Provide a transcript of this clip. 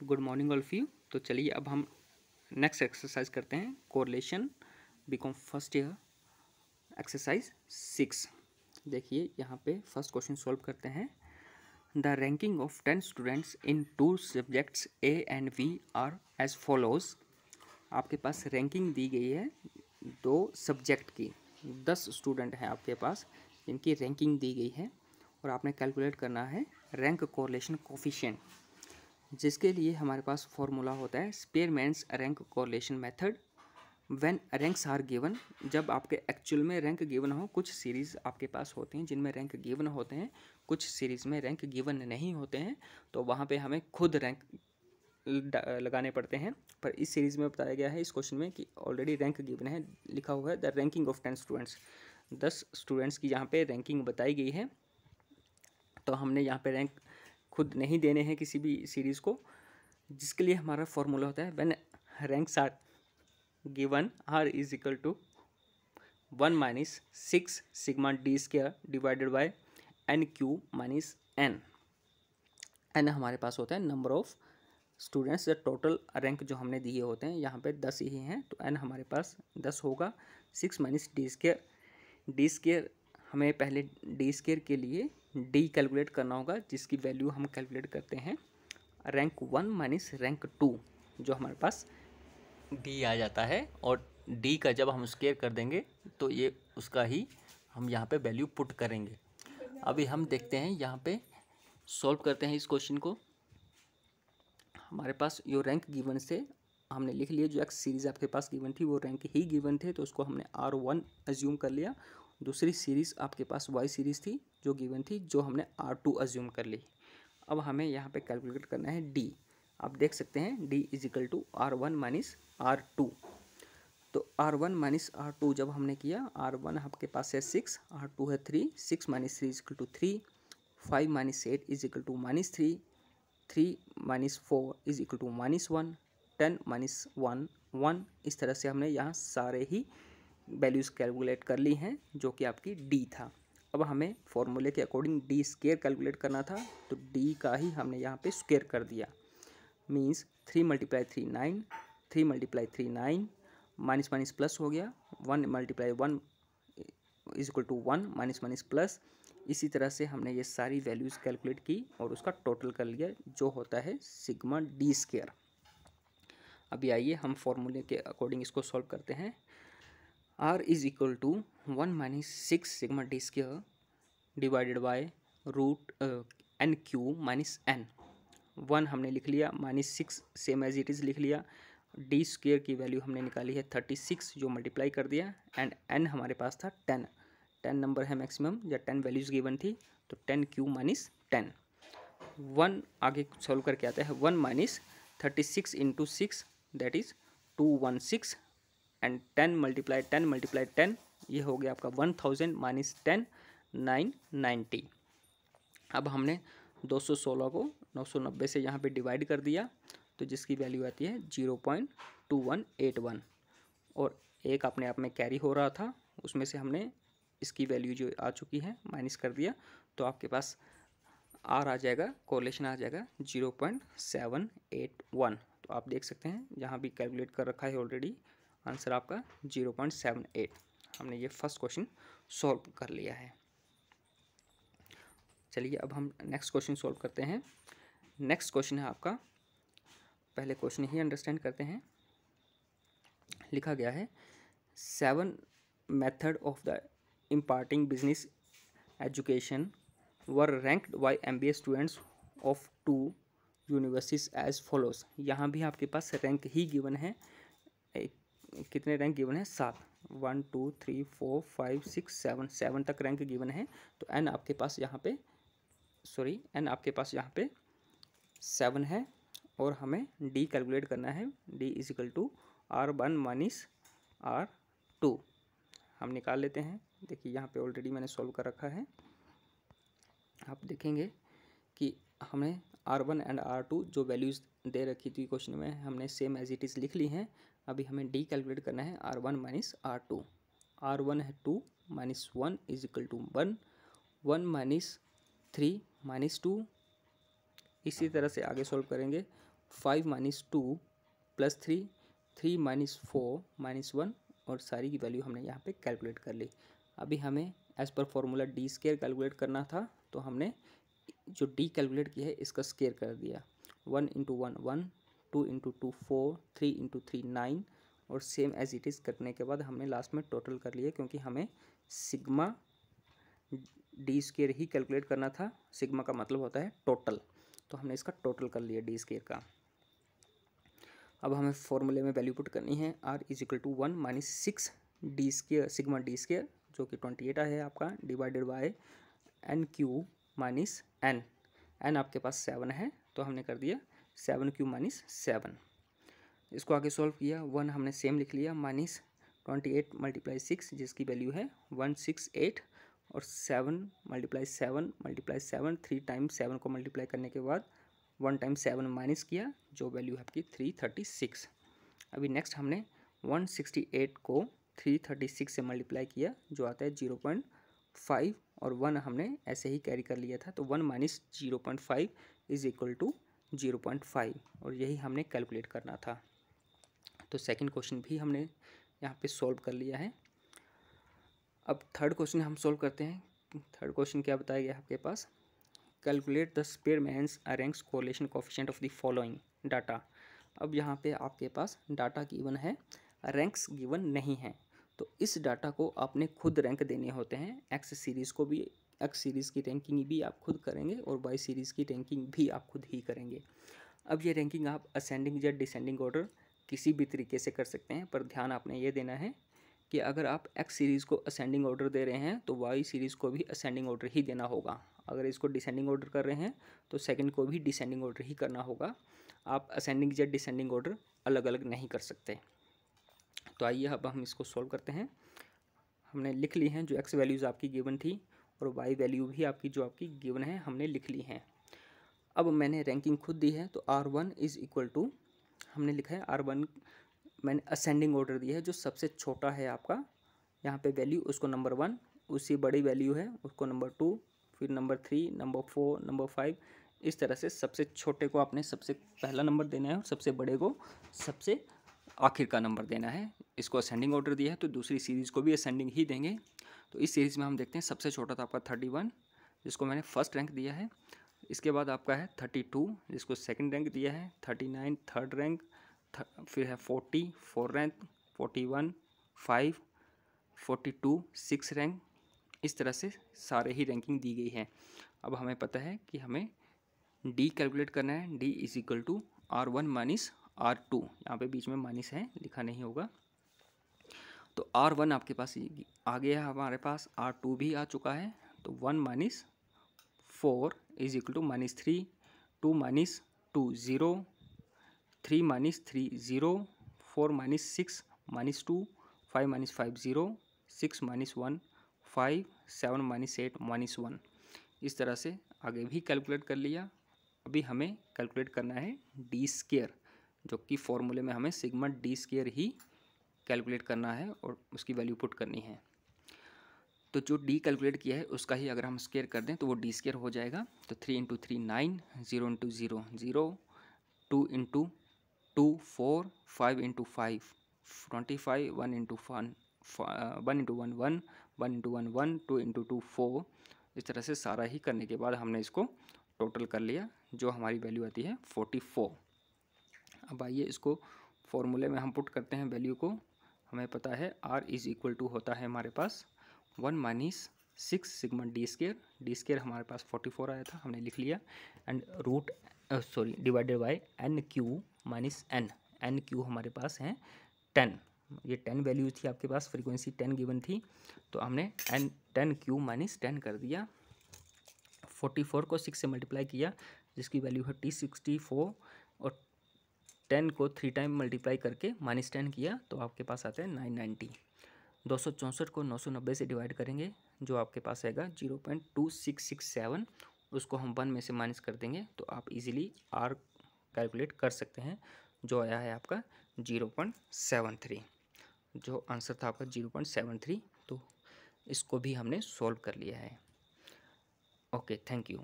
Good morning all of you. तो चलिए अब हम नेक्स्ट एक्सरसाइज करते हैं, correlation BCom first year exercise 6। देखिए यहाँ पे फर्स्ट क्वेश्चन सॉल्व करते हैं। The ranking of 10 students in 2 subjects A and B are as follows. आपके पास रैंकिंग दी गई है 2 सब्जेक्ट की, 10 स्टूडेंट हैं आपके पास जिनकी रैंकिंग दी गई है और आपने कैलकुलेट करना है रैंक कोरिलेशन कोफिशिएंट, जिसके लिए हमारे पास फॉर्मूला होता है Spearman's rank correlation method when ranks are given. जब आपके एक्चुअल में रैंक गिवन हो, कुछ सीरीज़ आपके पास होते हैं जिनमें रैंक गिवन होते हैं, कुछ सीरीज़ में रैंक गिवन नहीं होते हैं, तो वहाँ पे हमें खुद रैंक लगाने पड़ते हैं। पर इस सीरीज़ में बताया गया है इस क्वेश्चन में कि ऑलरेडी रैंक गिवन है, लिखा हुआ है the ranking of 10 students. 10 students की यहाँ पे रैंकिंग बताई गई है, तो हमने यहाँ पे रैंक खुद नहीं देने हैं किसी भी सीरीज़ को, जिसके लिए हमारा फॉर्मूला होता है when ranks are given R is equal to 1 minus 6 sigma D square divided by N cube minus N. N हमारे पास होता है number of students, the total rank जो हमने दिए होते हैं, यहाँ पे 10 ही हैं तो एन हमारे पास 10 होगा। 6 minus D square, D square हमें पहले डी स्क्वायर के लिए डी कैलकुलेट करना होगा, जिसकी वैल्यू हम कैलकुलेट करते हैं रैंक 1 माइनस रैंक 2, जो हमारे पास डी आ जाता है। और डी का जब हम स्क्वायर कर देंगे तो ये उसका ही हम यहाँ पे वैल्यू पुट करेंगे। अभी हम देखते हैं, यहाँ पे सॉल्व करते हैं इस क्वेश्चन को। हमारे पास जो रैंक गिवन से हमने लिख लिया, जो एक्स सीरीज़ आपके पास गिवन थी वो रैंक ही गिवन थे, तो उसको हमने R1 अज्यूम कर लिया। दूसरी सीरीज़ आपके पास वाई सीरीज़ थी जो गिवन थी, जो हमने R2 अज्यूम कर ली। अब हमें यहाँ पे कैलकुलेट करना है डी। आप देख सकते हैं D is equal to R1 minus R2। तो R1 माइनस R2 जब हमने किया, R1 आपके पास है 6, R2 है 3, 6 minus 3 is equal to 3, 5 minus 8 is equal to -3, 3 minus 4 is equal to -1, 10 minus 1 1। इस तरह से हमने यहाँ सारे ही वैल्यूज़ कैलकुलेट कर ली हैं, जो कि आपकी डी था। अब हमें फॉर्मूले के अकॉर्डिंग डी स्क्वायर कैलकुलेट करना था, तो डी का ही हमने यहाँ पे स्क्वायर कर दिया। Means 3 multiply 3 9, 3 multiply 3 9, minus minus plus हो गया, 1 multiply 1 is equal to 1, minus minus plus. इसी तरह से हमने ये सारी वैल्यूज़ कैलकुलेट की और उसका टोटल कर लिया, जो होता है सिग्मा डी स्क्वायर। अभी आइए हम फॉर्मूले के अकॉर्डिंग इसको सॉल्व करते हैं। R is equal to 1 minus 6 sigma D square divided by root N cube minus N. 1 हमने लिख लिया, -6 सेम एज इट इज़ लिख लिया। डी स्क्वायर की वैल्यू हमने निकाली है 36, जो मल्टीप्लाई कर दिया, एंड एन हमारे पास था 10। 10 नंबर है मैक्सिमम, या 10 वैल्यूज़ गिवन थी, तो 10 क्यू माइनस 10। 1 आगे सॉल्व करके आता है 1 minus 36 into 6 that is 216, and 10 multiply 10, ये हो गया आपका 1000 माइनस 10 990। अब हमने 216 को 990 से यहाँ पे डिवाइड कर दिया, तो जिसकी वैल्यू आती है 0.2181, और एक अपने आप में कैरी हो रहा था, उसमें से हमने इसकी वैल्यू जो आ चुकी है माइनस कर दिया, तो आपके पास आर आ जाएगा, कोरिलेशन आ जाएगा 0.781। तो आप देख सकते हैं यहाँ भी कैलकुलेट कर रखा है ऑलरेडी, आंसर आपका 0.78। हमने ये फर्स्ट क्वेश्चन सॉल्व कर लिया है। चलिए अब हम नेक्स्ट क्वेश्चन सॉल्व करते हैं। नेक्स्ट क्वेश्चन है आपका, पहले क्वेश्चन ही अंडरस्टैंड करते हैं। लिखा गया है 7 method of the imparting business education were ranked by MBA students of 2 universities as follows. यहाँ भी आपके पास रैंक ही गिवन है, कितने रैंक गिवन है? 7, 1 2 3 4 5 6 7, 7 तक रैंक गिवन है। तो एन आपके पास यहाँ पे एन आपके पास यहाँ पे 7 है, और हमें डी कैलकुलेट करना है। D is equal to R1 minus R2 हम निकाल लेते हैं। देखिए यहाँ पे ऑलरेडी मैंने सॉल्व कर रखा है, आप देखेंगे कि हमें R1 एंड R2 जो वैल्यूज़ दे रखी थी क्वेश्चन में, हमने सेम एज इट इज़ लिख ली हैं। अभी हमें डी कैलकुलेट करना है R1 माइनस R2। R1 है 2 minus 1 is equal to 1, 1 minus 3 minus 2। इसी तरह से आगे सॉल्व करेंगे। 5 माइनस 2 प्लस 3, 3 माइनस 4 माइनस 1 और सारी की वैल्यू हमने यहाँ पे कैलकुलेट कर ली। अभी हमें as per formula D square calculate करना था, तो हमने जो डी कैलकुलेट किया है इसका स्केयर कर दिया। 1 इंटू 1 1, 2 इंटू 2 4, 3 इंटू 3 9 और सेम एज इट इज़ करने के बाद हमने लास्ट में टोटल कर लिया, क्योंकि हमें सिग्मा डी स्केयर ही कैलकुलेट करना था। सिग्मा का मतलब होता है टोटल, तो हमने इसका टोटल कर लिया डी स्केयर का। अब हमें फॉर्मूले में वैल्यू पुट करनी है। R is equal to 1 minus 6 D square sigma D square जो कि 28 है आपका, divided by N cube minus N. N आपके पास 7 है, तो हमने कर दिया 7 क्यू माइनस 7। इसको आगे सॉल्व किया, 1 हमने सेम लिख लिया, माइनस 28 मल्टीप्लाई 6 जिसकी वैल्यू है 168 और 7 मल्टीप्लाई 7 मल्टीप्लाई 7, 3 टाइम्स 7 को मल्टीप्लाई करने के बाद 1 टाइम 7 माइनस किया, जो वैल्यू है आपकी 336। अभी नेक्स्ट हमने 168 को 336 से मल्टीप्लाई किया, जो आता है 0.5 और 1 हमने ऐसे ही कैरी कर लिया था, तो 1 माइनस 0.5 इज इक्वल टू 0.5 और यही हमने कैलकुलेट करना था। तो सेकंड क्वेश्चन भी हमने यहाँ पे सॉल्व कर लिया है। अब थर्ड क्वेश्चन हम सॉल्व करते हैं। थर्ड क्वेश्चन क्या बताया गया आपके पास, calculate the Spearman's ranks correlation coefficient of the following data. अब यहाँ पे आपके पास डाटा गिवन है, रैंक्स गिवन नहीं है, तो इस डाटा को आपने खुद रैंक देने होते हैं। एक्स सीरीज़ को भी, एक्स सीरीज़ की रैंकिंग भी आप खुद करेंगे और वाई सीरीज़ की रैंकिंग भी आप खुद ही करेंगे। अब ये रैंकिंग आप असेंडिंग या डिसेंडिंग ऑर्डर किसी भी तरीके से कर सकते हैं, पर ध्यान आपने ये देना है कि अगर आप एक्स सीरीज़ को असेंडिंग ऑर्डर दे रहे हैं तो वाई सीरीज़ को भी असेंडिंग ऑर्डर ही देना होगा। अगर इसको डिसेंडिंग ऑर्डर कर रहे हैं तो सेकंड को भी डिसेंडिंग ऑर्डर ही करना होगा। आप असेंडिंग या डिसेंडिंग ऑर्डर अलग अलग नहीं कर सकते। तो आइए अब हम इसको सॉल्व करते हैं। हमने लिख ली हैं जो एक्स वैल्यूज़ आपकी गिवन थी और वाई वैल्यू भी आपकी जो आपकी गिवन है हमने लिख ली हैं। अब मैंने रैंकिंग खुद दी है, तो R1 इज़ इक्वल टू, हमने लिखा है R1 मैंने असेंडिंग ऑर्डर दिया है, जो सबसे छोटा है आपका यहाँ पे वैल्यू उसको नंबर 1, उससे बड़ी वैल्यू है उसको नंबर 2, फिर नंबर 3, नंबर 4, नंबर 5, इस तरह से सबसे छोटे को आपने सबसे पहला नंबर देना है और सबसे बड़े को सबसे आखिर का नंबर देना है। इसको असेंडिंग ऑर्डर दिया है तो दूसरी सीरीज़ को भी असेंडिंग ही देंगे। तो इस सीरीज़ में हम देखते हैं सबसे छोटा था आपका 31 जिसको मैंने फर्स्ट रैंक दिया है। इसके बाद आपका है 32 जिसको सेकंड रैंक दिया है, 39 थर्ड रैंक, फिर है 40 फोर्थ रैंक, 41 5, 42 सिक्स रैंक। इस तरह से सारे ही रैंकिंग दी गई है। अब हमें पता है कि हमें डी कैलकुलेट करना है। D is equal to R1 minus R2, यहाँ पे बीच में माइनस है लिखा नहीं होगा। तो R1 आपके पास आ गया है, हमारे पास R2 भी आ चुका है, तो 1 minus 4 is equal to minus 3, 2 minus 2 0, 3 minus 3 0, 4 minus 6 minus 2, 5 minus 5 0, 6 minus 1 5, 7 minus 8 minus 1। इस तरह से आगे भी कैलकुलेट कर लिया। अभी हमें कैलकुलेट करना है डी स्केयर, जो कि फॉर्मूले में हमें सिग्मा डी स्केयर ही कैलकुलेट करना है और उसकी वैल्यू पुट करनी है। तो जो डी कैलकुलेट किया है उसका ही अगर हम स्केयर कर दें तो वो डी स्केयर हो जाएगा। तो 3 into 3 9, 0 into 0 0, 2 into 2 4, 5 into 5 25, 1 into 1 1 into 1 1, 1 into 1 1, 2 into 2 4। इस तरह से सारा ही करने के बाद हमने इसको टोटल कर लिया, जो हमारी वैल्यू आती है 44। अब आइए इसको फॉर्मूले में हम पुट करते हैं वैल्यू को। हमें पता है R इज़ इक्वल टू होता है हमारे पास 1 minus 6 sigma D square. D square हमारे पास 44 आया था, हमने लिख लिया, and root divided by N cube minus N. N cube हमारे पास है 10, ये 10 वैल्यू थी आपके पास, फ्रीक्वेंसी 10 गिवन थी, तो हमने एन 10 क्यू माइनस 10 कर दिया। 44 को 6 से मल्टीप्लाई किया जिसकी वैल्यू है T64 और 10 को 3 टाइम मल्टीप्लाई करके माइनस 10 किया तो आपके पास आता है 990। 264 को 990 से डिवाइड करेंगे जो आपके पास आएगा 0.2667, उसको हम 1 में से माइनस कर देंगे तो आप इजीली R कैलकुलेट कर सकते हैं, जो आया है आपका 0.73। जो आंसर था आपका 0.73, तो इसको भी हमने सॉल्व कर लिया है। Okay, thank you.